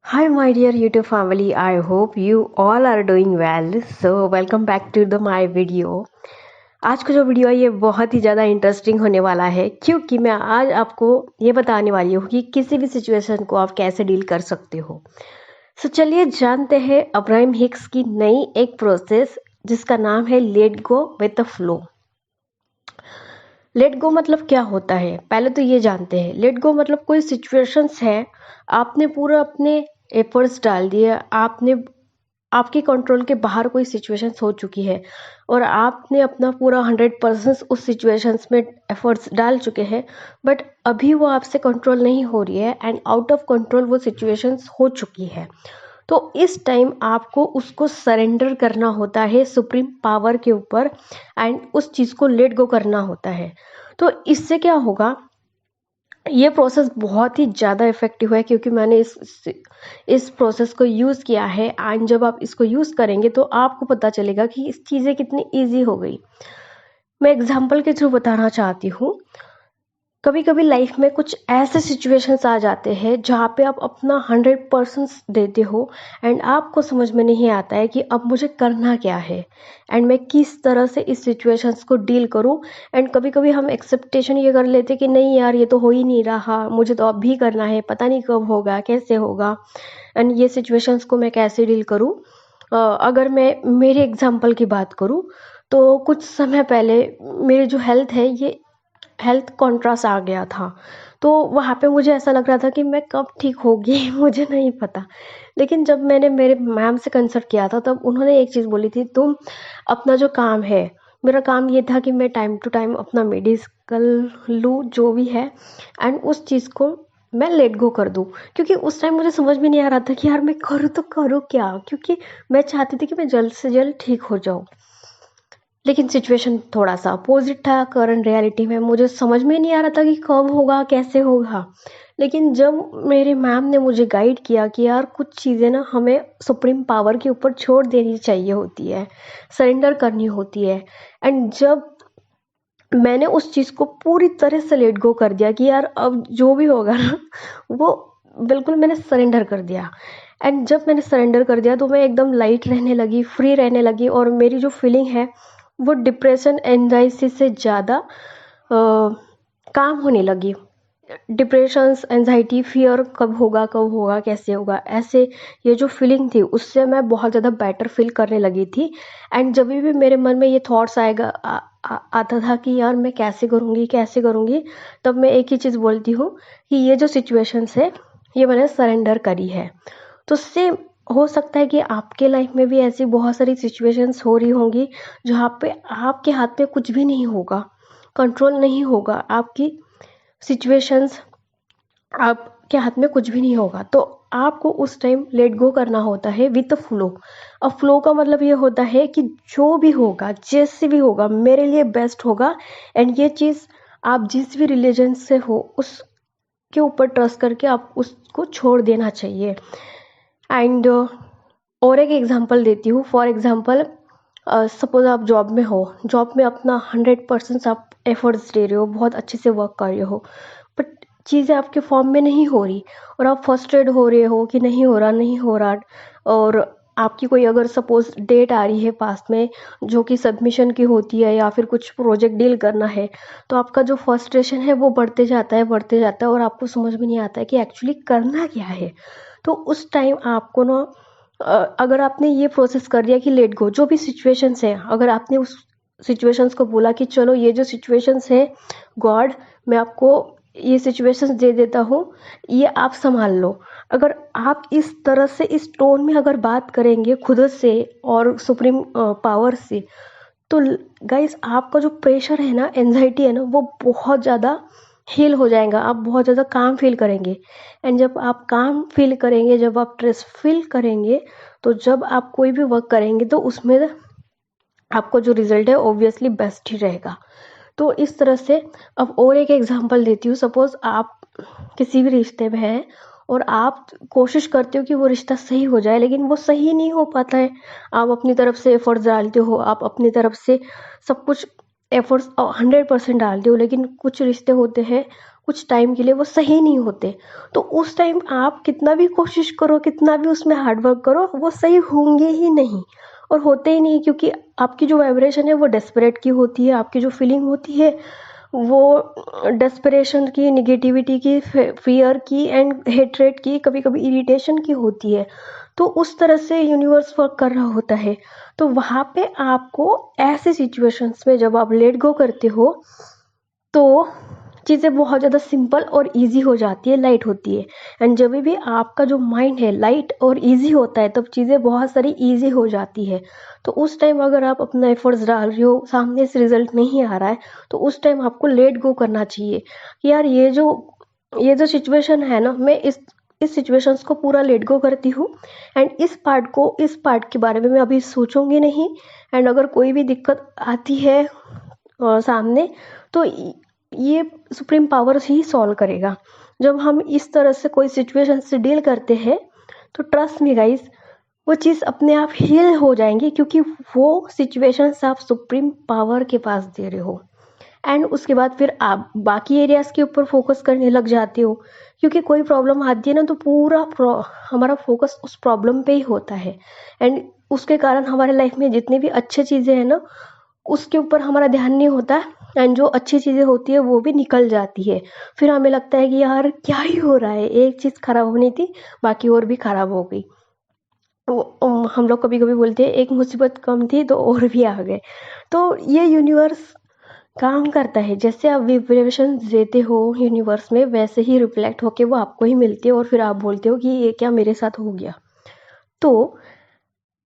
Hi, my dear YouTube family. I hope you all are doing well. So, welcome back to the my video. आज का जो video है ये बहुत ही ज़्यादा इंटरेस्टिंग होने वाला है क्योंकि मैं आज आपको ये बताने वाली हूँ कि किसी भी सिचुएशन को आप कैसे डील कर सकते हो। चलिए जानते हैं अब्राहम हिक्स की नई एक प्रोसेस जिसका नाम है let go with the flow. Let go मतलब क्या होता है, पहले तो ये जानते हैं। लेट गो मतलब कोई सिचुएशंस है, आपने पूरा अपने एफर्ट्स डाल दिए, आपने आपके कंट्रोल के बाहर कोई सिचुएशंस हो चुकी है और आपने अपना पूरा 100% उस सिचुएशंस में एफर्ट्स डाल चुके हैं, बट अभी वो आपसे कंट्रोल नहीं हो रही है एंड आउट ऑफ कंट्रोल वो सिचुएशंस हो चुकी है। तो इस टाइम आपको उसको सरेंडर करना होता है सुप्रीम पावर के ऊपर एंड उस चीज़ को लेट गो करना होता है। तो इससे क्या होगा, ये प्रोसेस बहुत ही ज़्यादा इफ़ेक्टिव है क्योंकि मैंने इस प्रोसेस को यूज़ किया है एंड जब आप इसको यूज़ करेंगे तो आपको पता चलेगा कि इस चीज़ें कितनी ईजी हो गई। मैं एग्जांपल के थ्रू बताना चाहती हूँ। कभी कभी लाइफ में कुछ ऐसे सिचुएशंस आ जाते हैं जहाँ पे आप अपना 100% देते हो एंड आपको समझ में नहीं आता है कि अब मुझे करना क्या है एंड मैं किस तरह से इस सिचुएशंस को डील करूँ। एंड कभी कभी हम एक्सेप्टेशन ये कर लेते कि नहीं यार ये तो हो ही नहीं रहा, मुझे तो अब भी करना है, पता नहीं कब होगा, कैसे होगा एंड ये सिचुएशंस को मैं कैसे डील करूँ। अगर मैं मेरे एग्जाम्पल की बात करूँ तो कुछ समय पहले मेरी जो हेल्थ है ये हेल्थ कॉन्ट्रास्ट आ गया था। तो वहाँ पे मुझे ऐसा लग रहा था कि मैं कब ठीक होगी मुझे नहीं पता। लेकिन जब मैंने मेरे मैम से कंसल्ट किया था तब उन्होंने एक चीज़ बोली थी, तुम अपना जो काम है, मेरा काम ये था कि मैं टाइम टू टाइम अपना मेडिकल लूँ जो भी है एंड उस चीज़ को मैं लेट गो कर दूँ। क्योंकि उस टाइम मुझे समझ में नहीं आ रहा था कि यार मैं करूँ तो करूँ क्या, क्योंकि मैं चाहती थी कि मैं जल्द से जल्द ठीक हो जाऊँ। लेकिन सिचुएशन थोड़ा सा अपोजिट था करंट रियलिटी में, मुझे समझ में नहीं आ रहा था कि कब होगा, कैसे होगा। लेकिन जब मेरे मैम ने मुझे गाइड किया कि यार कुछ चीज़ें ना हमें सुप्रीम पावर के ऊपर छोड़ देनी चाहिए होती है, सरेंडर करनी होती है, एंड जब मैंने उस चीज़ को पूरी तरह से लेट गो कर दिया कि यार अब जो भी होगा ना वो बिल्कुल मैंने सरेंडर कर दिया। एंड जब मैंने सरेंडर कर दिया तो मैं एकदम लाइट रहने लगी, फ्री रहने लगी और मेरी जो फीलिंग है वो डिप्रेशन एंजाइटी से ज़्यादा काम होने लगी। डिप्रेशंस, एंजाइटी, फियर कब होगा, कैसे होगा, ऐसे ये जो फीलिंग थी उससे मैं बहुत ज़्यादा बेटर फील करने लगी थी। एंड जब भी मेरे मन में ये थॉट्स आता था कि यार मैं कैसे करूँगी कैसे करूँगी, तब मैं एक ही चीज़ बोलती हूँ कि ये जो सिचुएशंस है ये मैंने सरेंडर करी है। तो उससे हो सकता है कि आपके लाइफ में भी ऐसी बहुत सारी सिचुएशंस हो रही होंगी जहाँ पे आपके हाथ में कुछ भी नहीं होगा, कंट्रोल नहीं होगा, आपकी सिचुएशंस आपके हाथ में कुछ भी नहीं होगा। तो आपको उस टाइम लेट गो करना होता है विद फ्लो। अब फ्लो का मतलब ये होता है कि जो भी होगा, जैसे भी होगा, मेरे लिए बेस्ट होगा एंड ये चीज़ आप जिस भी रिलीजन से हो उसके ऊपर ट्रस्ट करके आप उसको छोड़ देना चाहिए। एंड और एक एग्जांपल देती हूँ। फॉर एग्जांपल सपोज आप जॉब में हो, जॉब में अपना 100% आप एफर्ट्स दे रहे हो, बहुत अच्छे से वर्क कर रहे हो, बट चीज़ें आपके फॉर्म में नहीं हो रही और आप फ्रस्ट्रेट हो रहे हो कि नहीं हो रहा नहीं हो रहा। और आपकी कोई अगर सपोज डेट आ रही है पास में जो कि सबमिशन की होती है या फिर कुछ प्रोजेक्ट डील करना है, तो आपका जो फ्रस्ट्रेशन है वो बढ़ते जाता है और आपको समझ में नहीं आता है कि एक्चुअली करना क्या है। तो उस टाइम आपको ना अगर आपने ये प्रोसेस कर दिया कि लेट गो, जो भी सिचुएशंस है, अगर आपने उस सिचुएशंस को बोला कि चलो ये जो सिचुएशंस है गॉड मैं आपको ये सिचुएशंस दे देता हूँ, ये आप संभाल लो। अगर आप इस तरह से इस टोन में अगर बात करेंगे खुद से और सुप्रीम पावर से, तो गाइस आपका जो प्रेशर है ना, एंजाइटी है ना, वो बहुत ज़्यादा हील हो जाएगा, आप बहुत ज़्यादा काम फील करेंगे। एंड जब आप काम फील करेंगे, जब आप स्ट्रेस फील करेंगे, तो जब आप कोई भी वर्क करेंगे तो उसमें आपको जो रिजल्ट है ऑब्वियसली बेस्ट ही रहेगा। तो इस तरह से अब और एक एग्जांपल देती हूँ। सपोज आप किसी भी रिश्ते में हैं और आप कोशिश करते हो कि वो रिश्ता सही हो जाए, लेकिन वो सही नहीं हो पाता है। आप अपनी तरफ से एफर्ट्स डालते हो, आप अपनी तरफ से सब कुछ एफर्ट्स 100% डालते हो, लेकिन कुछ रिश्ते होते हैं कुछ टाइम के लिए वो सही नहीं होते, तो उस टाइम आप कितना भी कोशिश करो, कितना भी उसमें हार्डवर्क करो, वो सही होंगे ही नहीं और होते ही नहीं, क्योंकि आपकी जो वाइब्रेशन है वो डेस्परेट की होती है, आपकी जो फीलिंग होती है वो डेस्परेशन की, निगेटिविटी की, फियर की एंड हेट्रेट की, कभी कभी इरिटेशन की होती है। तो उस तरह से यूनिवर्स वर्क कर रहा होता है। तो वहाँ पे आपको ऐसे सिचुएशंस में जब आप लेट गो करते हो तो चीज़ें बहुत ज़्यादा सिंपल और इजी हो जाती है, लाइट होती है। एंड जब भी आपका जो माइंड है लाइट और इजी होता है तब चीज़ें बहुत सारी इजी हो जाती है। तो उस टाइम अगर आप अपना एफर्ट्स डाल रहे हो, सामने से रिजल्ट नहीं आ रहा है, तो उस टाइम आपको लेट गो करना चाहिए कि यार ये जो सिचुएशन है ना, मैं इस सिचुएशंस को पूरा लेट गो करती हूँ एंड इस पार्ट के बारे में मैं अभी सोचूंगी नहीं। एंड अगर कोई भी दिक्कत आती है सामने, तो ये सुप्रीम पावर ही सॉल्व करेगा। जब हम इस तरह से कोई सिचुएशन से डील करते हैं तो ट्रस्ट मी गाइस, वो चीज़ अपने आप हील हो जाएंगी, क्योंकि वो सिचुएशंस आप सुप्रीम पावर के पास दे रहे हो। एंड उसके बाद फिर आप बाकी एरियाज़ के ऊपर फोकस करने लग जाते हो, क्योंकि कोई प्रॉब्लम आती है ना तो पूरा हमारा फोकस उस प्रॉब्लम पे ही होता है। एंड उसके कारण हमारे लाइफ में जितनी भी अच्छी चीज़ें हैं ना, उसके ऊपर हमारा ध्यान नहीं होता है एंड जो अच्छी चीज़ें होती है वो भी निकल जाती है। फिर हमें लगता है कि यार क्या ही हो रहा है, एक चीज़ खराब होनी थी बाकी और भी खराब हो गई। हम लोग कभी कभी बोलते हैं एक मुसीबत कम थी तो और भी आ गए। तो ये यूनिवर्स काम करता है, जैसे आप विब्रेशन देते हो यूनिवर्स में वैसे ही रिफ्लेक्ट होके वो आपको ही मिलती है और फिर आप बोलते हो कि ये क्या मेरे साथ हो गया। तो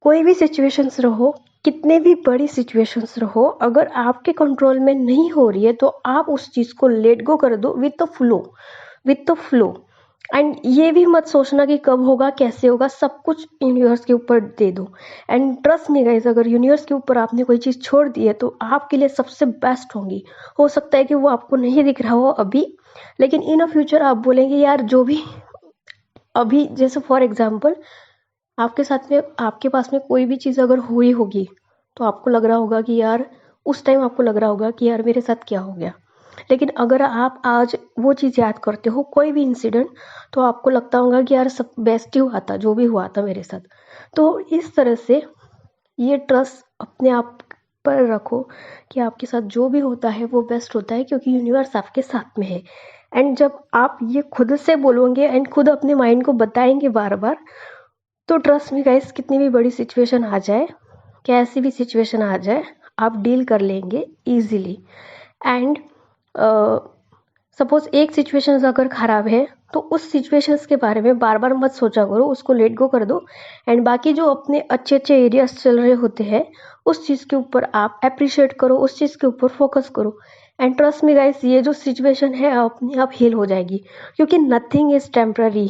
कोई भी सिचुएशंस रहो, कितने भी बड़ी सिचुएशंस रहो, अगर आपके कंट्रोल में नहीं हो रही है तो आप उस चीज़ को लेट गो कर दो विथ द फ्लो। एंड ये भी मत सोचना कि कब होगा कैसे होगा, सब कुछ यूनिवर्स के ऊपर दे दो। एंड ट्रस्ट मी गाइस, अगर यूनिवर्स के ऊपर आपने कोई चीज़ छोड़ दी है तो आपके लिए सबसे बेस्ट होंगी। हो सकता है कि वो आपको नहीं दिख रहा हो अभी, लेकिन इन अ फ्यूचर आप बोलेंगे यार जो भी अभी, जैसे फॉर एग्जाम्पल आपके साथ में आपके पास में कोई भी चीज़ अगर हुई होगी तो आपको लग रहा होगा कि यार, उस टाइम आपको लग रहा होगा कि यार मेरे साथ क्या हो गया। लेकिन अगर आप आज वो चीज़ याद करते हो, कोई भी इंसिडेंट, तो आपको लगता होगा कि यार सब बेस्ट ही हुआ था जो भी हुआ था मेरे साथ। तो इस तरह से ये ट्रस्ट अपने आप पर रखो कि आपके साथ जो भी होता है वो बेस्ट होता है, क्योंकि यूनिवर्स आपके साथ में है। एंड जब आप ये खुद से बोलोगे एंड खुद अपने माइंड को बताएंगे बार बार, तो ट्रस्ट मी गाइस, कितनी भी बड़ी सिचुएशन आ जाए, कैसी भी सिचुएशन आ जाए, आप डील कर लेंगे इजीली। एंड सपोज एक सिचुएशन अगर ख़राब है तो उस सिचुएशंस के बारे में बार बार मत सोचा करो, उसको लेट गो कर दो। एंड बाकी जो अपने अच्छे अच्छे एरियाज चल रहे होते हैं उस चीज़ के ऊपर आप अप्रिशिएट करो, उस चीज़ के ऊपर फोकस करो। एंड ट्रस्ट मी गाइस, ये जो सिचुएशन है अपने आप हील हो जाएगी, क्योंकि नथिंग इज़ टेम्पररी,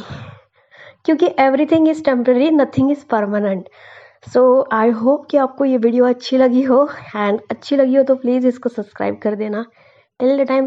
क्योंकि everything is temporary, nothing is permanent. So I hope कि आपको ये वीडियो अच्छी लगी हो, एंड अच्छी लगी हो तो प्लीज़ इसको सब्सक्राइब कर देना। Till the time